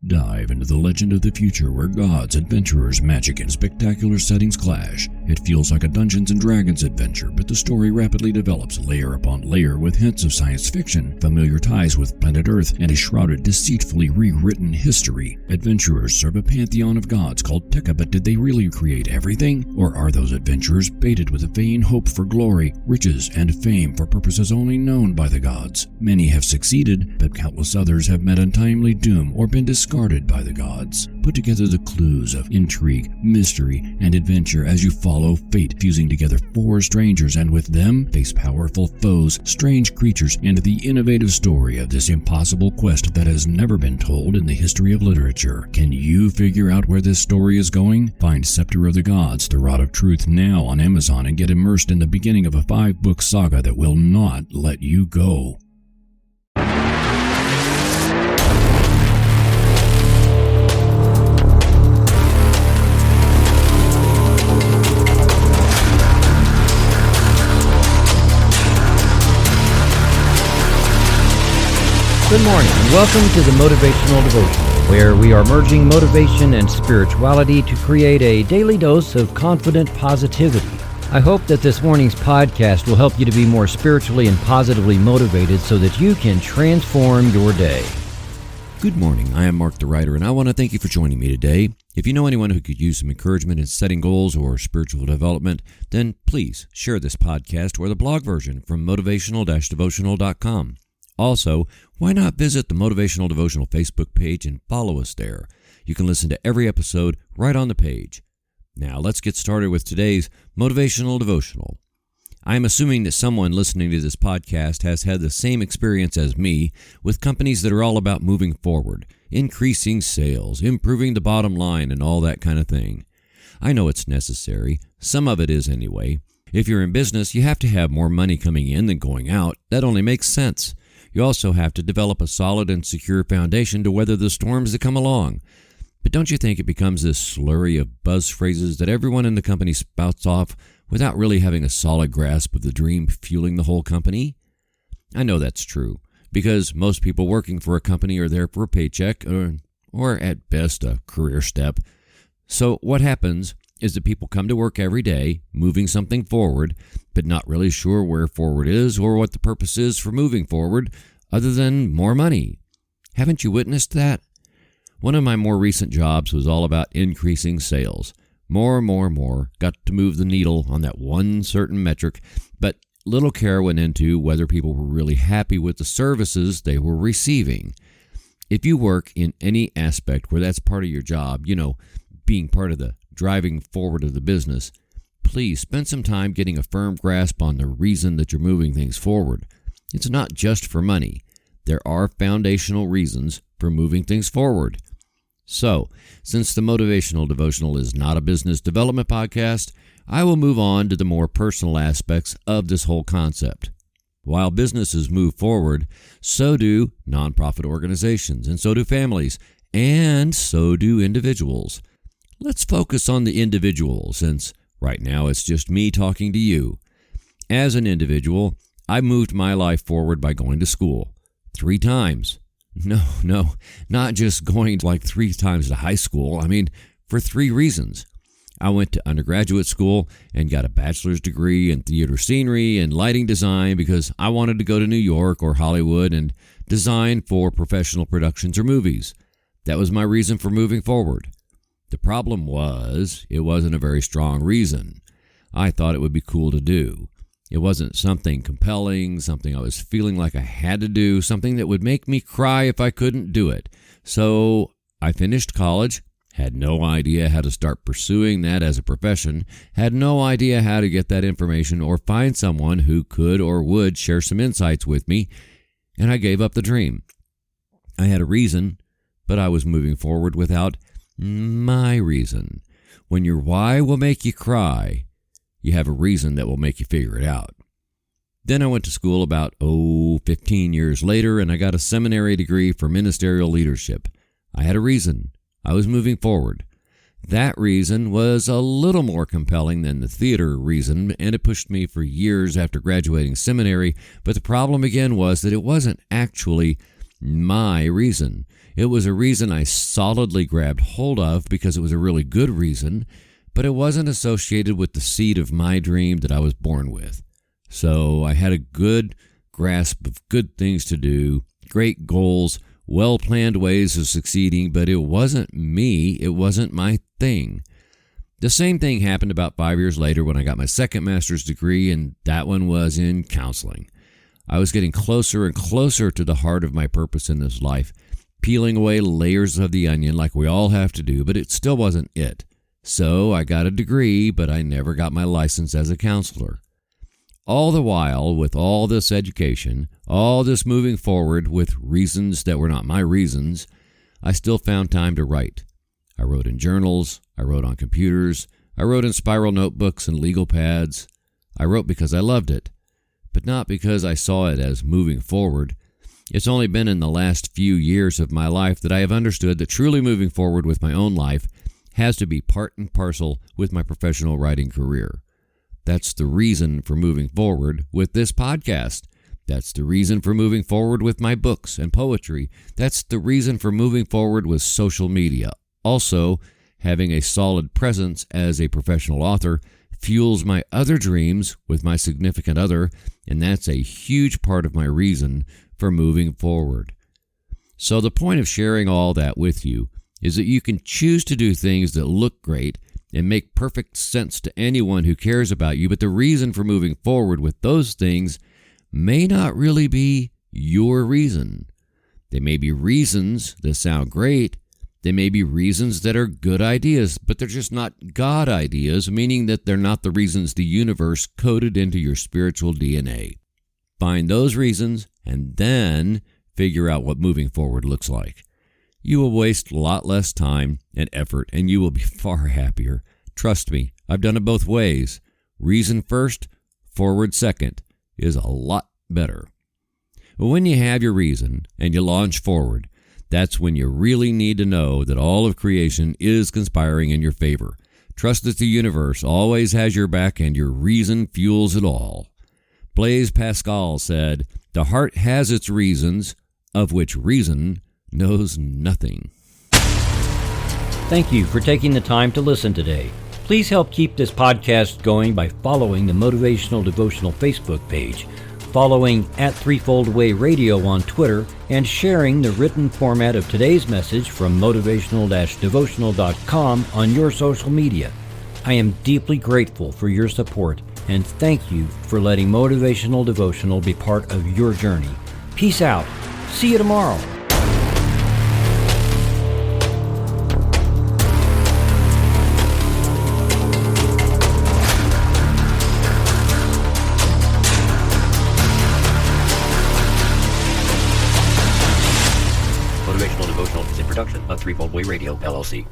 Dive into the legend of the future where gods, adventurers, magic, and spectacular settings clash. It feels like a Dungeons & Dragons adventure, but the story rapidly develops layer upon layer with hints of science fiction, familiar ties with planet Earth, and a shrouded, deceitfully rewritten history. Adventurers serve a pantheon of gods called Tekka, but did they really create everything? Or are those adventurers baited with a vain hope for glory, riches, and fame for purposes only known by the gods? Many have succeeded, but countless others have met untimely doom or been discarded by the gods. Put together the clues of intrigue, mystery, and adventure as you follow fate fusing together four strangers, and with them face powerful foes, strange creatures, and the innovative story of this impossible quest that has never been told in the history of literature. Can you figure out where this story is going? Find Scepter of the Gods, The Rod of Truth now on Amazon and get immersed in the beginning of a 5-book saga that will not let you go. Good morning and welcome to the Motivational Devotional, where we are merging motivation and spirituality to create a daily dose of confident positivity. I hope that this morning's podcast will help you to be more spiritually and positively motivated so that you can transform your day. Good morning, I am Mark the Writer, and I want to thank you for joining me today. If you know anyone who could use some encouragement in setting goals or spiritual development, then please share this podcast or the blog version from motivational-devotional.com. Also, why not visit the Motivational Devotional Facebook page and follow us there? You can listen to every episode right on the page. Now, let's get started with today's Motivational Devotional. I am assuming that someone listening to this podcast has had the same experience as me with companies that are all about moving forward, increasing sales, improving the bottom line, and all that kind of thing. I know it's necessary. Some of it is anyway. If you're in business, you have to have more money coming in than going out. That only makes sense. You also have to develop a solid and secure foundation to weather the storms that come along. But don't you think it becomes this slurry of buzz phrases that everyone in the company spouts off without really having a solid grasp of the dream fueling the whole company? I know that's true, because most people working for a company are there for a paycheck or at best a career step. So what happens is that people come to work every day, moving something forward, but not really sure where forward is or what the purpose is for moving forward, other than more money. Haven't you witnessed that? One of my more recent jobs was all about increasing sales. More, got to move the needle on that one certain metric, but little care went into whether people were really happy with the services they were receiving. If you work in any aspect where that's part of your job, being part of the driving forward of the business, please spend some time getting a firm grasp on the reason that you're moving things forward. It's not just for money. There are foundational reasons for moving things forward. So, since the Motivational Devotional is not a business development podcast, I will move on to the more personal aspects of this whole concept. While businesses move forward, so do nonprofit organizations, and so do families, and so do individuals. Let's focus on the individual, since right now it's just me talking to you. As an individual, I moved my life forward by going to school 3 times. No, not just going like 3 times to high school. I mean, for 3 reasons. I went to undergraduate school and got a bachelor's degree in theater scenery and lighting design because I wanted to go to New York or Hollywood and design for professional productions or movies. That was my reason for moving forward. The problem was, it wasn't a very strong reason. I thought it would be cool to do. It wasn't something compelling, something I was feeling like I had to do, something that would make me cry if I couldn't do it. So I finished college, had no idea how to start pursuing that as a profession, had no idea how to get that information or find someone who could or would share some insights with me, and I gave up the dream. I had a reason, but I was moving forward without my reason. When your why will make you cry, you have a reason that will make you figure it out. Then I went to school about 15 years later, and I got a seminary degree for ministerial leadership. I had a reason. I was moving forward. That reason was a little more compelling than the theater reason, and it pushed me for years after graduating seminary, but the problem again was that it wasn't actually my reason. It was a reason I solidly grabbed hold of because it was a really good reason, but it wasn't associated with the seed of my dream that I was born with. So I had a good grasp of good things to do, great goals, well-planned ways of succeeding, but it wasn't me. It wasn't my thing. The same thing happened about 5 years later when I got my second master's degree, and that one was in counseling. I was getting closer and closer to the heart of my purpose in this life, peeling away layers of the onion like we all have to do, but it still wasn't it. So I got a degree, but I never got my license as a counselor. All the while, with all this education, all this moving forward with reasons that were not my reasons, I still found time to write. I wrote in journals, I wrote on computers, I wrote in spiral notebooks and legal pads. I wrote because I loved it, but not because I saw it as moving forward. It's only been in the last few years of my life that I have understood that truly moving forward with my own life has to be part and parcel with my professional writing career. That's the reason for moving forward with this podcast. That's the reason for moving forward with my books and poetry. That's the reason for moving forward with social media. Also, having a solid presence as a professional author fuels my other dreams with my significant other, and that's a huge part of my reason for moving forward. So the point of sharing all that with you is that you can choose to do things that look great and make perfect sense to anyone who cares about you, but the reason for moving forward with those things may not really be your reason. They may be reasons that sound great. They may be reasons that are good ideas, but they're just not God ideas, meaning that they're not the reasons the universe coded into your spiritual DNA. Find those reasons and then figure out what moving forward looks like. You will waste a lot less time and effort, and you will be far happier. Trust me, I've done it both ways. Reason first, forward second is a lot better. But when you have your reason and you launch forward, that's when you really need to know that all of creation is conspiring in your favor. Trust that the universe always has your back and your reason fuels it all. Blaise Pascal said, "The heart has its reasons, of which reason knows nothing." Thank you for taking the time to listen today. Please help keep this podcast going by following the Motivational Devotional Facebook page, following @Threefold Way Radio on Twitter, and sharing the written format of today's message from motivational-devotional.com on your social media. I am deeply grateful for your support, and thank you for letting Motivational Devotional be part of your journey. Peace out. See you tomorrow. Motivational Devotional is a production of Threefold Way Radio, LLC.